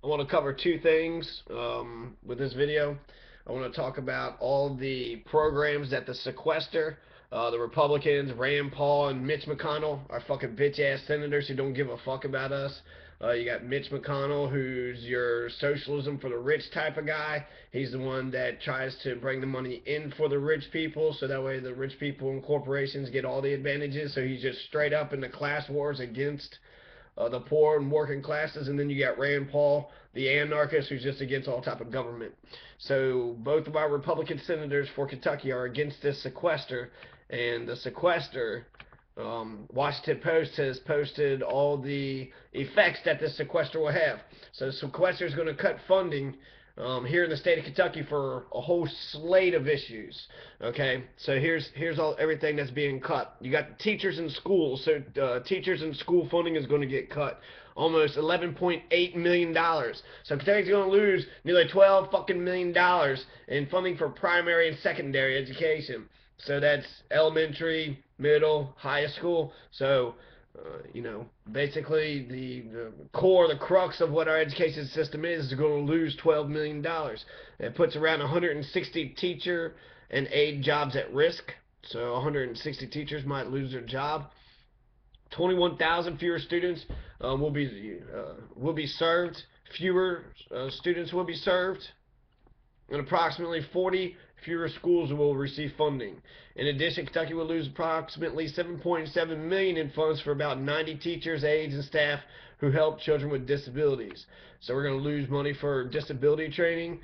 I want to cover two things with this video. I want to talk about all the programs that the sequester, the Republicans, Rand Paul, and Mitch McConnell are fucking bitch ass senators who don't give a fuck about us. You got Mitch McConnell, who's your socialism for the rich type of guy. He's the one that tries to bring the money in for the rich people, so that way the rich people and corporations get all the advantages. So he's just straight up in the class wars against the poor and working classes, and then you got Rand Paul, the anarchist, who's just against all type of government. So both of our Republican senators for Kentucky are against this sequester, and the sequester, Washington Post has posted all the effects that this sequester will have. So the sequester is going to cut funding here in the state of Kentucky for a whole slate of issues. Okay, so here's all everything that's being cut. You got teachers in schools, so teachers and school funding is going to get cut. Almost $11.8 million. So Kentucky's going to lose nearly $12 million in funding for primary and secondary education. So that's elementary, middle, high school. So basically the core, the crux of what our education system is going to lose $12 million. It puts around 160 teacher and aide jobs at risk. So 160 teachers might lose their job. 21,000 fewer students will be served. Fewer students will be served, and approximately 40 fewer schools will receive funding. In addition, Kentucky will lose approximately $7.7 million in funds for about 90 teachers, aides, and staff who help children with disabilities. So we're going to lose money for disability training,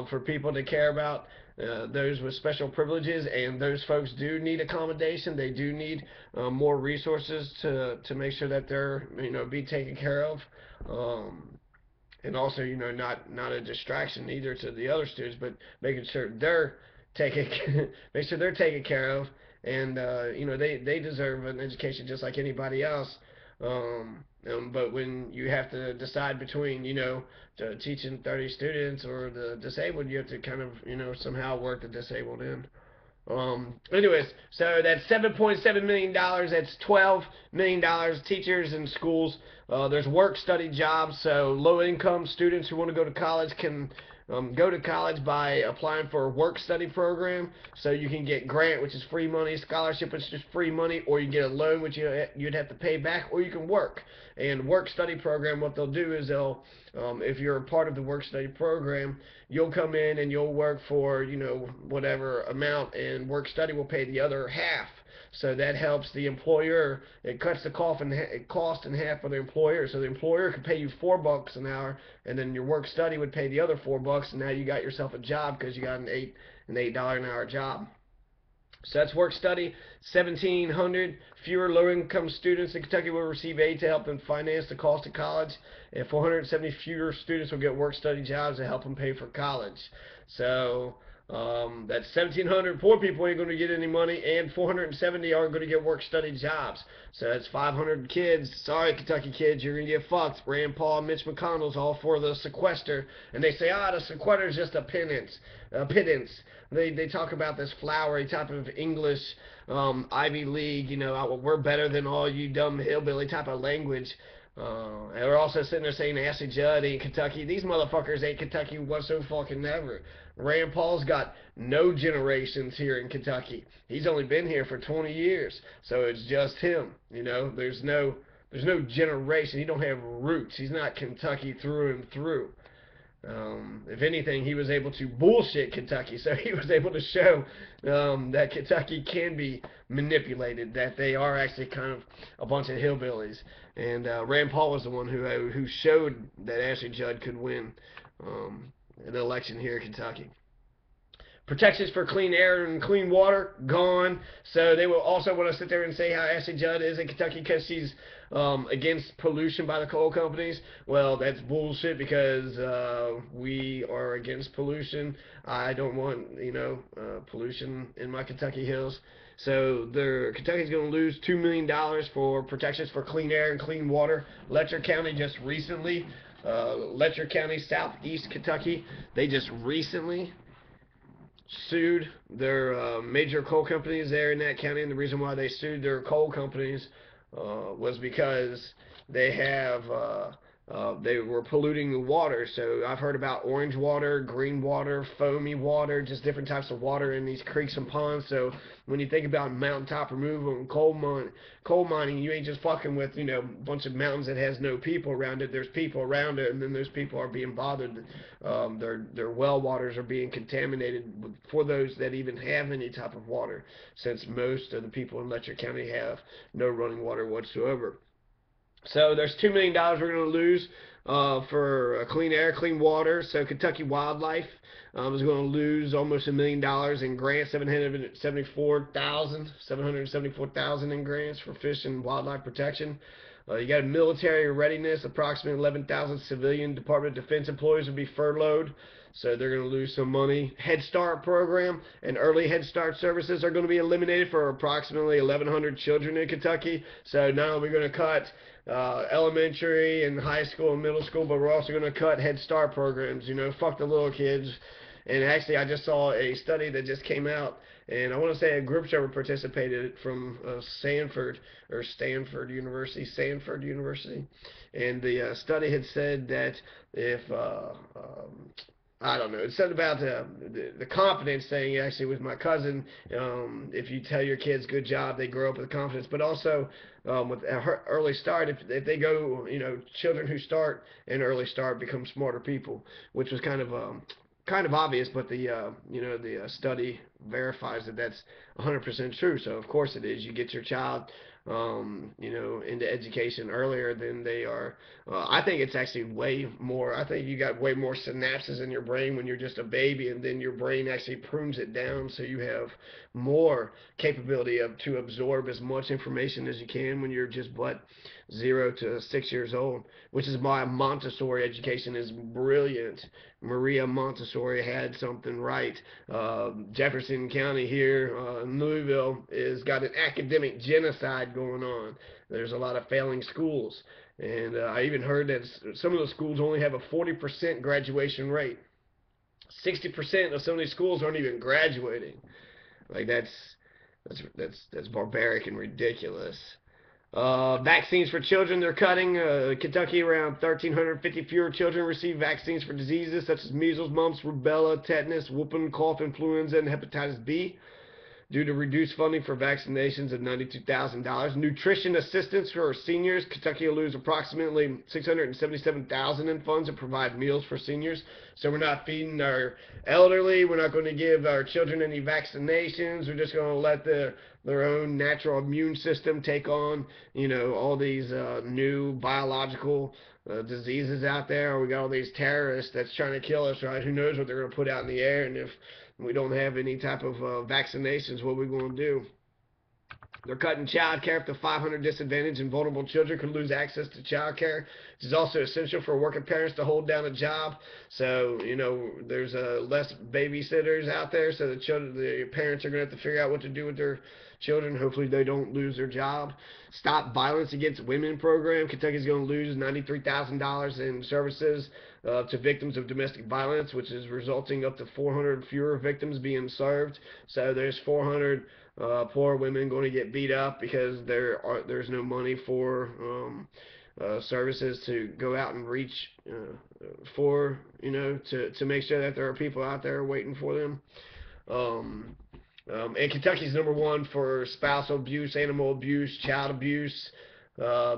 for people to care about those with special privileges, and those folks do need accommodation. They do need more resources to make sure that they're be taken care of. And also, not a distraction either to the other students, but making sure they're taken make sure they're taken care of, and they deserve an education just like anybody else. But when you have to decide between teaching 30 students or the disabled, you have to kind of somehow work the disabled in. Anyways, so that's $7.7 million. That's $12 million. Teachers and schools. There's work study jobs. So low income students who want to go to college can go to college by applying for a work study program. So you can get grant, which is free money, scholarship, which is free money, or you get a loan, which you'd have to pay back, or you can work. And work study program, what they'll do is if you're a part of the work study program, you'll come in and you'll work for whatever amount, and work study will pay the other half. So that helps the employer. It cuts the cost in half for the employer. So the employer could pay you $4 an hour, and then your work study would pay the other $4, and now you got yourself a job because you got an $8 an hour job. So that's work study. 1,700 fewer low-income students in Kentucky will receive aid to help them finance the cost of college, and 470 fewer students will get work study jobs to help them pay for college. So that's 1,700 poor people ain't going to get any money, and 470 aren't going to get work study jobs. So that's 500 kids. Sorry, Kentucky kids, you're going to get fucked. Rand Paul and Mitch McConnell's all for the sequester, and they say, the sequester is just a pittance. They talk about this flowery type of English, Ivy League, we're better than all you dumb hillbilly type of language. And we're also sitting there saying Ashley Judd ain't Kentucky. These motherfuckers ain't Kentucky whatsoever. Rand Paul's got no generations here in Kentucky. He's only been here for 20 years, so it's just him. There's no generation. He don't have roots. He's not Kentucky through and through. If anything, he was able to bullshit Kentucky, so he was able to show that Kentucky can be manipulated, that they are actually kind of a bunch of hillbillies. And Rand Paul was the one who showed that Ashley Judd could win an election here in Kentucky. Protections for clean air and clean water, gone. So they will also want to sit there and say how Ashley Judd is in Kentucky because she's against pollution by the coal companies. Well, that's bullshit because we are against pollution. I don't want, pollution in my Kentucky hills. So Kentucky's going to lose $2 million for protections for clean air and clean water. Letcher County just recently, Letcher County, southeast Kentucky, they just recently sued their major coal companies there in that county, and the reason why they sued their coal companies was because they have they were polluting the water. So I've heard about orange water, green water, foamy water, just different types of water in these creeks and ponds. So when you think about mountaintop removal and coal mining, you ain't just fucking with, a bunch of mountains that has no people around it. There's people around it, and then those people are being bothered. Their well waters are being contaminated for those that even have any type of water, since most of the people in Letcher County have no running water whatsoever. So there's $2 million we're going to lose for clean air, clean water. So Kentucky Wildlife is going to lose almost $1 million in grants, 774,000 in grants for fish and wildlife protection. You got military readiness, approximately 11,000 civilian Department of Defense employees will be furloughed, so they're going to lose some money. Head Start program and early Head Start services are going to be eliminated for approximately 1,100 children in Kentucky. So not only are we going to cut elementary and high school and middle school, but we're also going to cut Head Start programs. Fuck the little kids. And actually, I just saw a study that just came out, and I want to say a group show participated from Stanford University, and the study had said that if I don't know. It said about the confidence thing. Actually, with my cousin, if you tell your kids good job, they grow up with confidence. But also with early start, if they go, children who start an early start become smarter people, which was kind of obvious, but the study verifies that that's 100% true. So of course it is. You get your child into education earlier than they are. I think it's actually way more. I think you got way more synapses in your brain when you're just a baby, and then your brain actually prunes it down so you have more capability to absorb as much information as you can when you're just 0 to 6 years old, which is why Montessori education is brilliant. Maria Montessori had something right. Jefferson County here, Louisville, has got an academic genocide going on. There's a lot of failing schools, and I even heard that some of the schools only have a 40% graduation rate. 60% of some of these schools aren't even graduating. Like that's barbaric and ridiculous. Vaccines for children, they're cutting. Kentucky, around 1,350 fewer children receive vaccines for diseases such as measles, mumps, rubella, tetanus, whooping cough, influenza, and hepatitis B, due to reduced funding for vaccinations of $92,000. Nutrition assistance for seniors. Kentucky will lose approximately $677,000 in funds to provide meals for seniors. So we're not feeding our elderly. We're not going to give our children any vaccinations. We're just going to let their own natural immune system take on, all these new biological diseases out there. We got all these terrorists that's trying to kill us, right? Who knows what they're going to put out in the air, and if we don't have any type of vaccinations, what are we going to do? They're cutting child care up to 500 disadvantaged and vulnerable children could lose access to child care, which is also essential for working parents to hold down a job. So, there's less babysitters out there, so the parents are going to have to figure out what to do with their children. Hopefully they don't lose their job. Stop Violence Against Women program. Kentucky's going to lose $93,000 in services to victims of domestic violence, which is resulting up to 400 fewer victims being served. So there's 400 poor women going to get beat up because there's no money for services to go out and reach for, to make sure that there are people out there waiting for them. And Kentucky's #1 for spousal abuse, animal abuse, child abuse.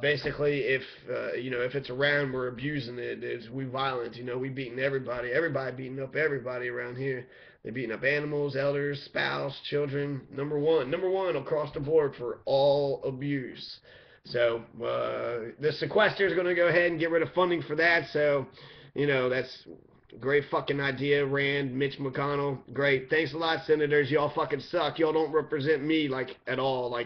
Basically, if it's around, we're abusing it. We violent. We beating everybody. Everybody beating up everybody around here. They're beating up animals, elders, spouse, children. Number one across the board for all abuse. So the Sequestors is going to go ahead and get rid of funding for that. So that's great fucking idea, Rand, Mitch McConnell. Great. Thanks a lot, senators. Y'all fucking suck. Y'all don't represent me at all.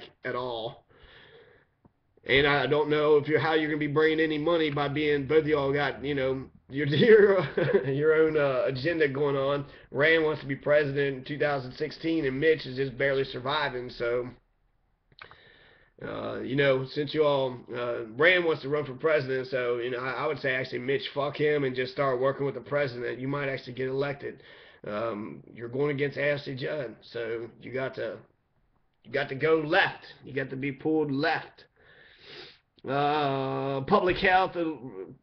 And I don't know how you're gonna be bringing any money by being both of y'all got your own agenda going on. Rand wants to be president in 2016, and Mitch is just barely surviving. So. Since you all, Rand wants to run for president, so, I would say actually, Mitch, fuck him and just start working with the president. You might actually get elected. You're going against Ashley Judd, so you got to go left. You got to be pulled left. Public health.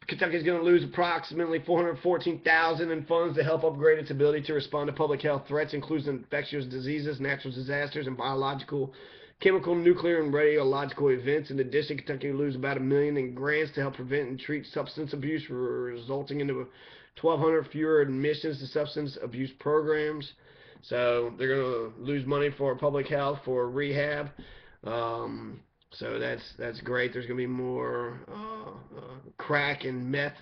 Kentucky's going to lose approximately 414,000 in funds to help upgrade its ability to respond to public health threats, including infectious diseases, natural disasters, and biological, chemical, nuclear, and radiological events. In addition, Kentucky will lose about $1 million in grants to help prevent and treat substance abuse, resulting in 1,200 fewer admissions to substance abuse programs. So they're going to lose money for public health, for rehab. Um, so that's great. There's gonna be more crack and meth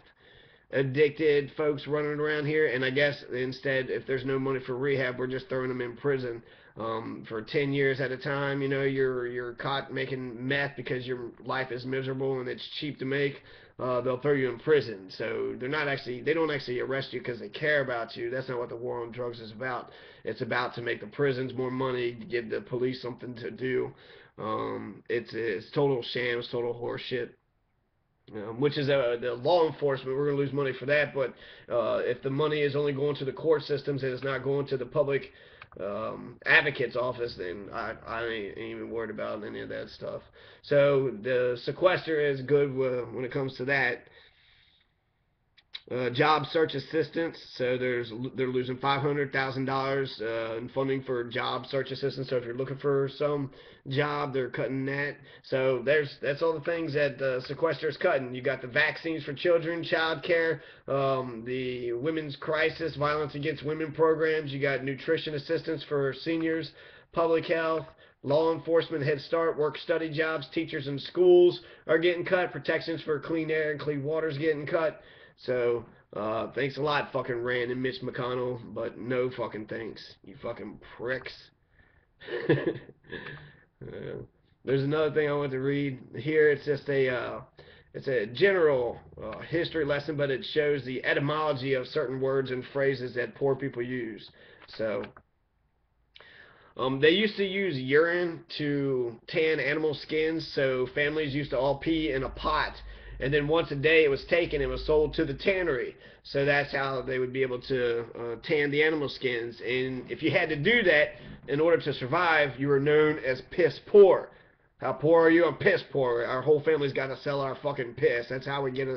addicted folks running around here, and I guess instead, if there's no money for rehab, we're just throwing them in prison for 10 years at a time. You know, you're caught making meth because your life is miserable and it's cheap to make. They'll throw you in prison. So they don't actually arrest you because they care about you. That's not what the war on drugs is about. It's about to make the prisons more money, to give the police something to do. It's total shams, total horseshit. Which is the law enforcement. We're going to lose money for that, but if the money is only going to the court systems and it's not going to the public advocate's office, then I ain't even worried about any of that stuff. So the sequester is good when it comes to that. Job search assistance. So they're losing $500,000 in funding for job search assistance. So if you're looking for some job, they're cutting that. So that's all the things that the sequester is cutting. You got the vaccines for children, child care, the women's crisis, violence against women programs. You got nutrition assistance for seniors, public health. Law enforcement, Head Start, work study jobs, teachers in schools are getting cut. Protections for clean air and clean water is getting cut. So, thanks a lot, fucking Rand and Mitch McConnell, but no fucking thanks, you fucking pricks. There's another thing I want to read here. It's just it's a general history lesson, but it shows the etymology of certain words and phrases that poor people use. So, they used to use urine to tan animal skins, so families used to all pee in a pot. And then once a day it was taken and was sold to the tannery. So that's how they would be able to tan the animal skins. And if you had to do that in order to survive, you were known as piss poor. How poor are you? I'm piss poor. Our whole family's got to sell our fucking piss. That's how we get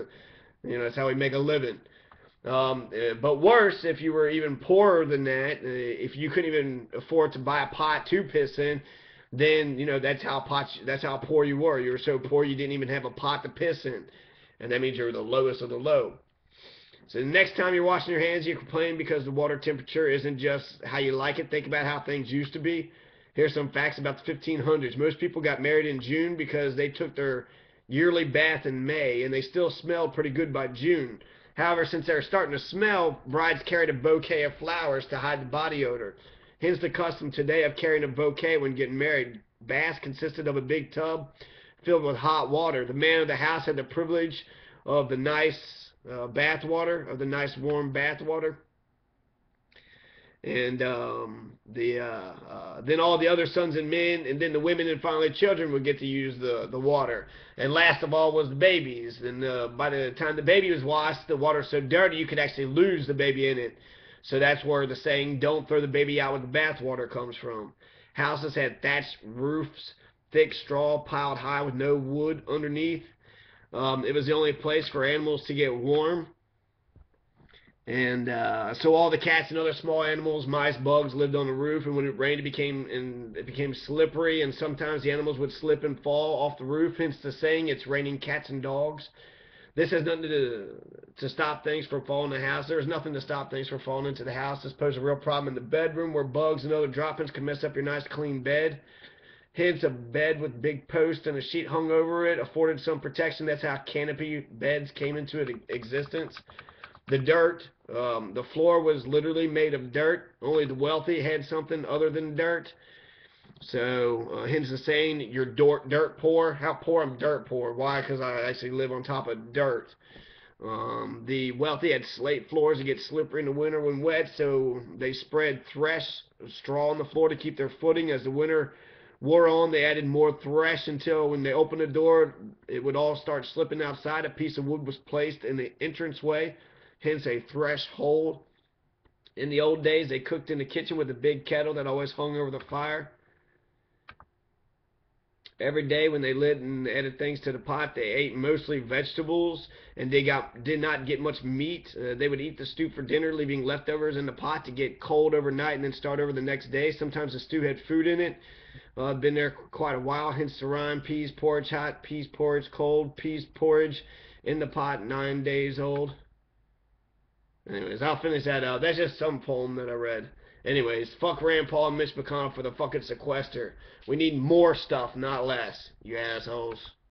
that's how we make a living. But worse, if you were even poorer than that, if you couldn't even afford to buy a pot to piss in, then that's how poor you were. You were so poor you didn't even have a pot to piss in, and that means you're the lowest of the low. So the next time you're washing your hands, you complain because the water temperature isn't just how you like it. Think about how things used to be. Here's some facts about the 1500s. Most people got married in June because they took their yearly bath in May, and they still smelled pretty good by June. However, since they were starting to smell, brides carried a bouquet of flowers to hide the body odor. Hence the custom today of carrying a bouquet when getting married. Baths consisted of a big tub filled with hot water. The man of the house had the privilege of the nice bath water, of the nice warm bath water. And then all the other sons and men, and then the women and finally children would get to use the water. And last of all was the babies. And by the time the baby was washed, the water was so dirty you could actually lose the baby in it. So that's where the saying, don't throw the baby out with the bathwater comes from. Houses had thatched roofs, thick straw piled high with no wood underneath. It was the only place for animals to get warm. And so all the cats and other small animals, mice, bugs, lived on the roof. And when it rained, it became slippery, and sometimes the animals would slip and fall off the roof. Hence the saying, "It's raining cats and dogs." This has nothing to stop things from falling in the house. There's nothing to stop things from falling into the house. This poses a real problem in the bedroom, where bugs and other droppings can mess up your nice clean bed. Hence, a bed with big posts and a sheet hung over it afforded some protection. That's how canopy beds came into existence. The dirt, the floor was literally made of dirt. Only the wealthy had something other than dirt. So, hence the saying, you're dirt poor. How poor? I'm dirt poor. Why? Because I actually live on top of dirt. The wealthy had slate floors that get slippery in the winter when wet, so they spread thresh straw on the floor to keep their footing. As the winter wore on, they added more thresh until when they opened the door, it would all start slipping outside. A piece of wood was placed in the entranceway, hence a threshold. In the old days, they cooked in the kitchen with a big kettle that always hung over the fire. Every day when they lit and added things to the pot, they ate mostly vegetables, and they did not get much meat. They would eat the stew for dinner, leaving leftovers in the pot to get cold overnight and then start over the next day. Sometimes the stew had food in it. Been there quite a while, hence the rhyme: peas porridge hot, peas porridge cold, peas porridge in the pot 9 days old. Anyways, I'll finish that out. That's just some poem that I read. Anyways, fuck Rand Paul and Mitch McConnell for the fucking sequester. We need more stuff, not less, you assholes.